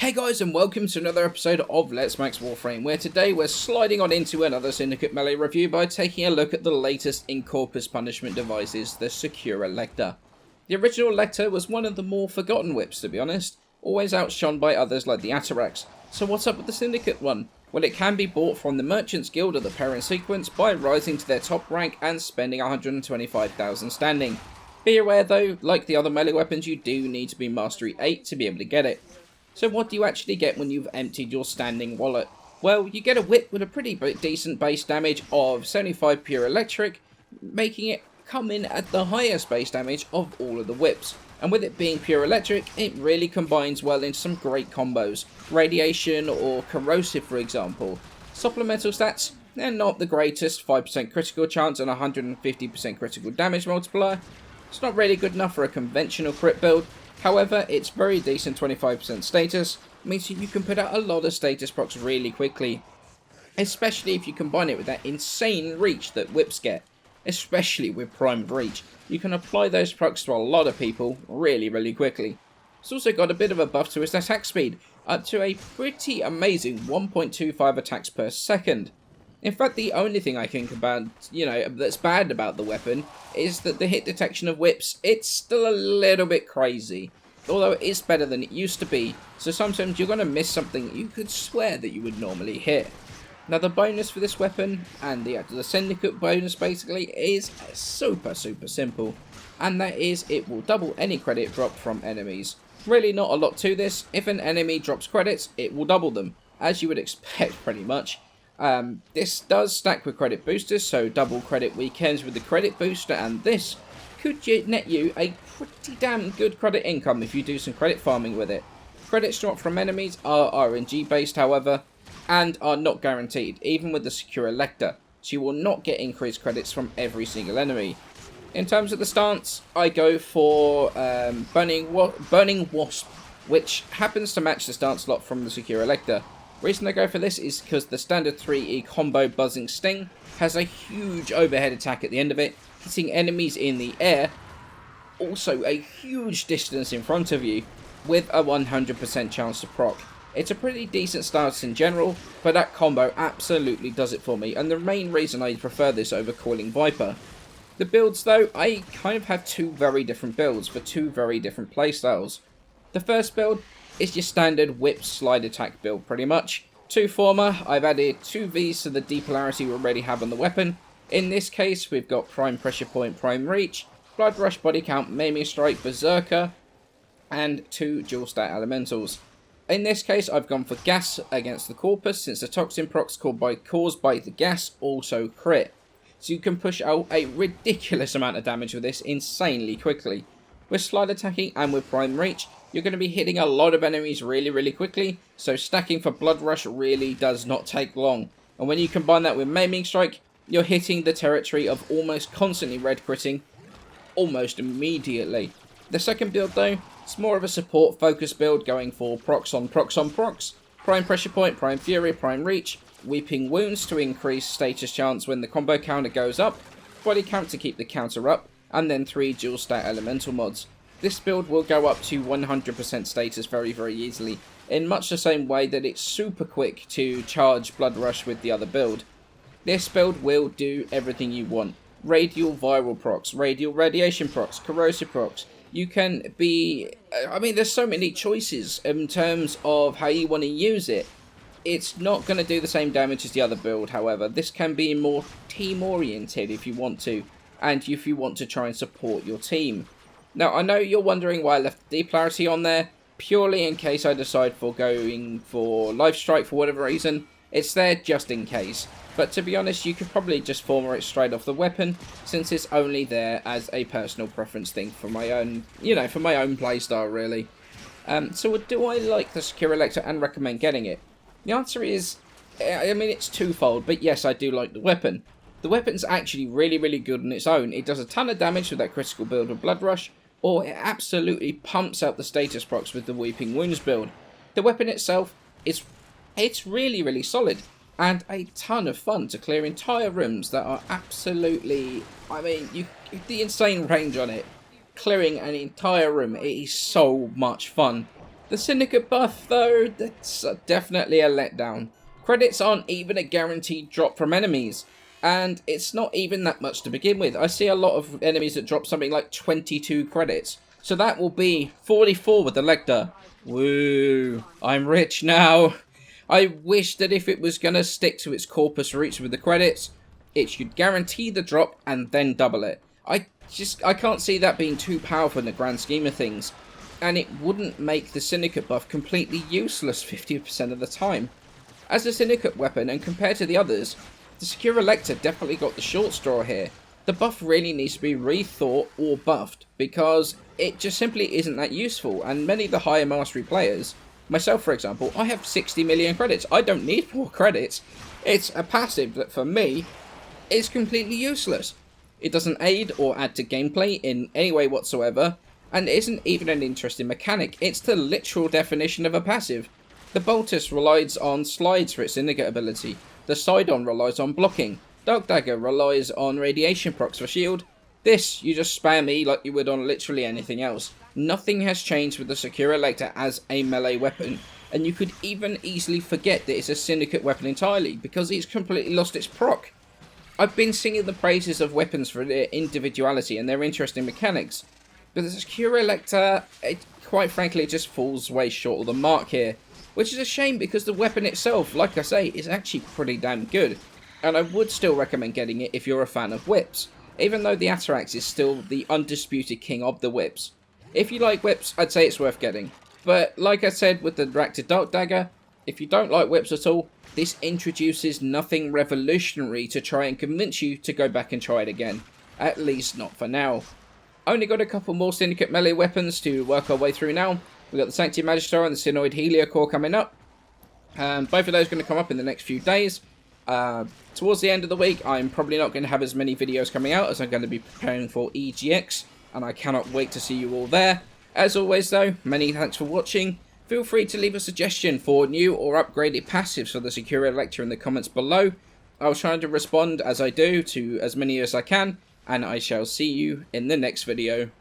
Hey guys, and welcome to another episode of Let's Max Warframe, where today we're sliding on into another Syndicate melee review by taking a look at the latest in corpus punishment devices, the Secura Lecta. The original Lecta was one of the more forgotten whips, to be honest, always outshone by others like the Atarax. So what's up with the Syndicate one? Well, it can be bought from the Merchants Guild of the Parent Sequence by rising to their top rank and spending 125,000 standing. Be aware though, like the other melee weapons, you do need to be Mastery 8 to be able to get it. So what do you actually get when you've emptied your standing wallet? Well, you get a whip with a pretty decent base damage of 75 pure electric, making it come in at the highest base damage of all of the whips. And with it being pure electric, it really combines well into some great combos. Radiation or corrosive, for example. Supplemental stats, they're not the greatest, 5% critical chance and 150% critical damage multiplier. It's not really good enough for a conventional crit build. However, it's very decent 25% status, means you can put out a lot of status procs really quickly. Especially if you combine it with that insane reach that whips get. Especially with primed reach. You can apply those procs to a lot of people really quickly. It's also got a bit of a buff to its attack speed, up to a pretty amazing 1.25 attacks per second. In fact, the only thing I think about, that's bad about the weapon is that the hit detection of whips, it's still a little bit crazy. Although it is better than it used to be, so sometimes you're going to miss something you could swear that you would normally hit. Now the bonus for this weapon, and the Syndicate bonus basically, is super simple. And that is, it will double any credit drop from enemies. Really not a lot to this. If an enemy drops credits, it will double them, as you would expect pretty much. This does stack with credit boosters, so double credit weekends with the credit booster, and this could net you a pretty damn good credit income if you do some credit farming with it. Credits dropped from enemies are RNG based, however, and are not guaranteed, even with the Secura Lecta, so you will not get increased credits from every single enemy. In terms of the stance, I go for Burning Wasp, which happens to match the stance slot from the Secura Lecta. Reason I go for this is because the standard 3E combo Buzzing Sting has a huge overhead attack at the end of it, hitting enemies in the air, also a huge distance in front of you, with a 100% chance to proc. It's a pretty decent stance in general, but that combo absolutely does it for me, and the main reason I prefer this over Calling Viper. The builds though, I kind of have two very different builds for two very different playstyles. The first build is your standard whip slide attack build pretty much. Two former, I've added 2 Vs to the depolarity we already have on the weapon. In this case, we've got Prime Pressure Point, Prime Reach, Blood Rush, Body Count, Maiming Strike, Berserker, and 2 dual stat elementals. In this case, I've gone for gas against the corpus, since the toxin procs caused by the gas also crit. So you can push out a ridiculous amount of damage with this insanely quickly. With slide attacking and with Prime Reach, you're going to be hitting a lot of enemies really quickly, so stacking for Blood Rush really does not take long. And when you combine that with Maiming Strike, you're hitting the territory of almost constantly red critting almost immediately. The second build though, it's more of a support focus build, going for procs on procs, Prime Pressure Point, Prime Fury, Prime Reach, Weeping Wounds to increase status chance when the combo counter goes up, Body Count to keep the counter up, and then 3 dual stat elemental mods. This build will go up to 100% status very easily, in much the same way that it's super quick to charge Blood Rush with the other build. This build will do everything you want. Radial viral procs, radial radiation procs, corrosive procs. You can be... there's so many choices in terms of how you want to use it. It's not going to do the same damage as the other build, however. This can be more team-oriented if you want to, and if you want to try and support your team. Now, I know you're wondering why I left the depolarity on there, purely in case I decide for going for Life Strike for whatever reason. It's there just in case. But to be honest, you could probably just former it straight off the weapon, since it's only there as a personal preference thing for my own, for my own playstyle, really. So do I like the Secura Lecta and recommend getting it? The answer is, it's twofold, but yes, I do like the weapon. The weapon's actually really good on its own. It does a ton of damage with that critical build with Blood Rush, or it absolutely pumps out the status procs with the Weeping Wounds build. The weapon itself it's really solid, and a ton of fun to clear entire rooms that are absolutely, the insane range on it. Clearing an entire room, it is so much fun. The Syndicate buff, though, that's definitely a letdown. Credits aren't even a guaranteed drop from enemies, and it's not even that much to begin with. I see a lot of enemies that drop something like 22 credits, so that will be 44 with the Lecta. Woo, I'm rich now. I wish that if it was going to stick to its corpus roots with the credits, it should guarantee the drop and then double it. I can't see that being too powerful in the grand scheme of things. And it wouldn't make the Syndicate buff completely useless 50% of the time. As a Syndicate weapon, and compared to the others, the Secura Lecta definitely got the short straw here. The buff really needs to be rethought or buffed, because it just simply isn't that useful, and many of the higher mastery players, myself for example, I have 60 million credits. I don't need more credits. It's a passive that for me is completely useless. It doesn't aid or add to gameplay in any way whatsoever, and it isn't even an interesting mechanic. It's the literal definition of a passive. The Boltus relies on slides for its Syndicate ability. The Sidon relies on blocking. Dark Dagger relies on radiation procs for shield. This, you just spam E like you would on literally anything else. Nothing has changed with the Secura Lecta as a melee weapon, and you could even easily forget that it's a Syndicate weapon entirely, because it's completely lost its proc. I've been singing the praises of weapons for their individuality and their interesting mechanics, but the Secura Lecta, it quite frankly just falls way short of the mark here, which is a shame because the weapon itself, like I say, is actually pretty damn good, and I would still recommend getting it if you're a fan of whips, even though the Atarax is still the undisputed king of the whips. If you like whips, I'd say it's worth getting, but like I said with the Reactor Dark Dagger, if you don't like whips at all, this introduces nothing revolutionary to try and convince you to go back and try it again, at least not for now. Only got a couple more Syndicate melee weapons to work our way through now. We've got the Sanctity Magister and the Synoid Heliocore coming up. Both of those are going to come up in the next few days. Towards the end of the week, I'm probably not going to have as many videos coming out as I'm going to be preparing for EGX, and I cannot wait to see you all there. As always though, many thanks for watching. Feel free to leave a suggestion for new or upgraded passives for the Secura Lecta in the comments below. I'll try to respond as I do to as many as I can, and I shall see you in the next video.